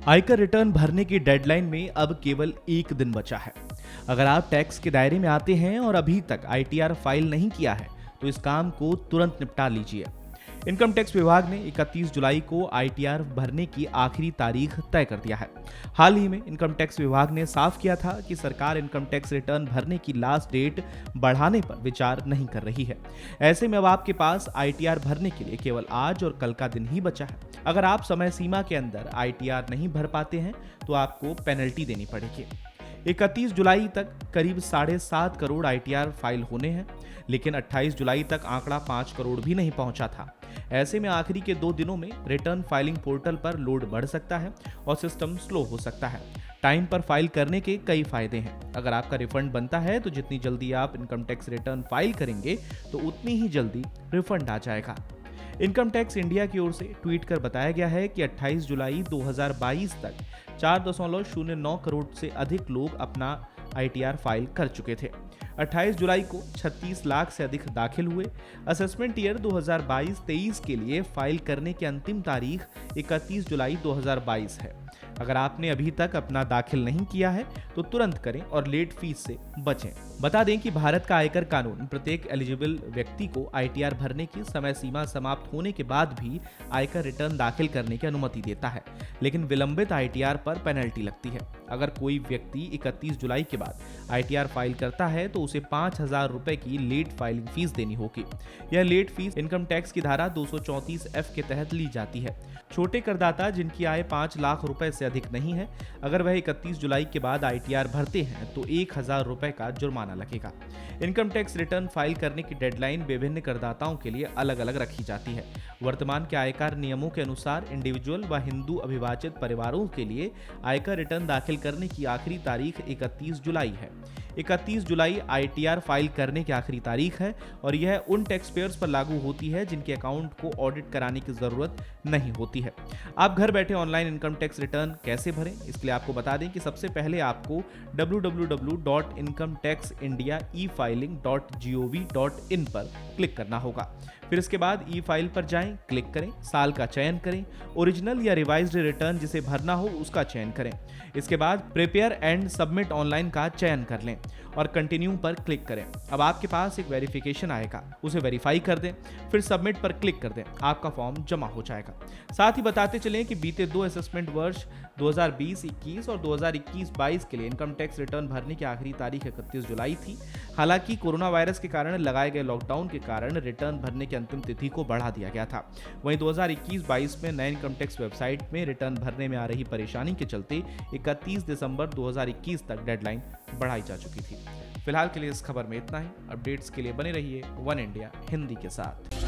आयकर रिटर्न भरने की डेडलाइन में अब केवल एक दिन बचा है। अगर आप टैक्स के दायरे में आते हैं और अभी तक आईटीआर फाइल नहीं किया है तो इस काम को तुरंत निपटा लीजिए। इनकम टैक्स विभाग ने 31 जुलाई को आईटीआर भरने की आखिरी तारीख तय कर दिया है। हाल ही में इनकम टैक्स विभाग ने साफ किया था कि सरकार इनकम टैक्स रिटर्न भरने की लास्ट डेट बढ़ाने पर विचार नहीं कर रही है। ऐसे में अब आपके पास आईटीआर भरने के लिए केवल आज और कल का दिन ही बचा है। अगर आप समय सीमा के अंदर आईटीआर नहीं भर पाते हैं तो आपको पेनल्टी देनी पड़ेगी। 31 जुलाई तक करीब 7.5 करोड़ आईटीआर फाइल होने हैं, लेकिन 28 जुलाई तक आंकड़ा 5 करोड़ भी नहीं पहुंचा था। ऐसे में आखिरी के 2 दिनों में रिटर्न फाइलिंग पोर्टल पर लोड बढ़ सकता है और सिस्टम स्लो हो सकता है। टाइम पर फाइल करने के कई फायदे हैं। अगर आपका रिफंड बनता है तो जितनी जल्दी आप इनकम टैक्स रिटर्न फाइल करेंगे तो उतनी ही जल्दी रिफंड आ जाएगा। इनकम टैक्स इंडिया की ओर से ट्वीट कर बताया गया है कि 28 जुलाई 2022 तक 4.09 करोड़ से अधिक लोग अपना आईटीआर फाइल कर चुके थे। 28 जुलाई को 36 लाख से अधिक दाखिल हुए। असेसमेंट ईयर 2022-23 के लिए फाइल करने की अंतिम तारीख 31 जुलाई 2022 है। अगर आपने अभी तक अपना दाखिल नहीं किया है तो तुरंत करें और लेट फीस से बचें। बता दें कि भारत का आयकर कानून प्रत्येक एलिजिबल व्यक्ति को आईटीआर भरने की समय सीमा समाप्त होने के बाद भी आयकर रिटर्न दाखिल करने की अनुमति देता है, लेकिन विलंबित आईटीआर पर पेनल्टी लगती है। अगर कोई व्यक्ति 31 जुलाई के बाद आईटीआर फाइल करता है तो उसे 5,000 रुपए की लेट फाइलिंग फीस देनी होगी। यह लेट फीस इनकम टैक्स की धारा 234F के तहत ली जाती है। छोटे करदाता जिनकी आय 5 लाख रुपए से अधिक नहीं है, अगर वह 31 जुलाई के बाद आईटीआर भरते हैं तो 1,000 रुपए का जुर्माना लगेगा। इनकम टैक्स रिटर्न फाइल करने की डेडलाइन विभिन्न करदाताओं के लिए अलग अलग रखी जाती है। वर्तमान के आयकर नियमों के अनुसार इंडिविजुअल व हिंदू अभिभाजित परिवारों के लिए आयकर रिटर्न दाखिल करने की आखिरी तारीख 31 जुलाई है। 31 जुलाई आईटीआर फाइल करने की आखिरी तारीख है और यह उन टैक्स पेयर्स पर लागू होती है जिनके अकाउंट को ऑडिट कराने की जरूरत नहीं होती है। आप घर बैठे ऑनलाइन इनकम टैक्स रिटर्न कैसे भरें, इसके लिए आपको बता दें कि सबसे पहले आपको www.incometaxindiaefiling.gov.in पर क्लिक करना होगा। फिर इसके बाद ई फाइल पर जाएं, क्लिक करें, साल का चयन करें, ओरिजिनल या रिवाइज्ड रिटर्न जिसे भरना हो उसका चयन करें। इसके बाद प्रिपेयर एंड सबमिट ऑनलाइन का चयन कर लें और कंटिन्यू पर क्लिक करें। अब आपके पास एक वेरिफिकेशन आएगा, उसे वेरीफाई कर दें, फिर सबमिट पर क्लिक कर दें, आपका फॉर्म जमा हो जाएगा। साथ ही बताते चलें कि बीते 2 असेसमेंट वर्ष 2020-21 और 2021-22 के लिए इनकम टैक्स रिटर्न भरने की आखिरी तारीख 31 जुलाई थी। हालांकि कोरोना वायरस के कारण लगाए गए लॉकडाउन के कारण रिटर्न भरने की अंतिम तिथि को बढ़ा दिया गया था। वहीं 2021-22 में नए इनकम टैक्स वेबसाइट में रिटर्न भरने में आ रही परेशानी के चलते 31 दिसंबर 2021 तक डेडलाइन बढ़ाई जा चुकी थी। फिलहाल के लिए इस खबर में इतना ही। अपडेट्स के लिए बने रहिए वन इंडिया हिंदी के साथ।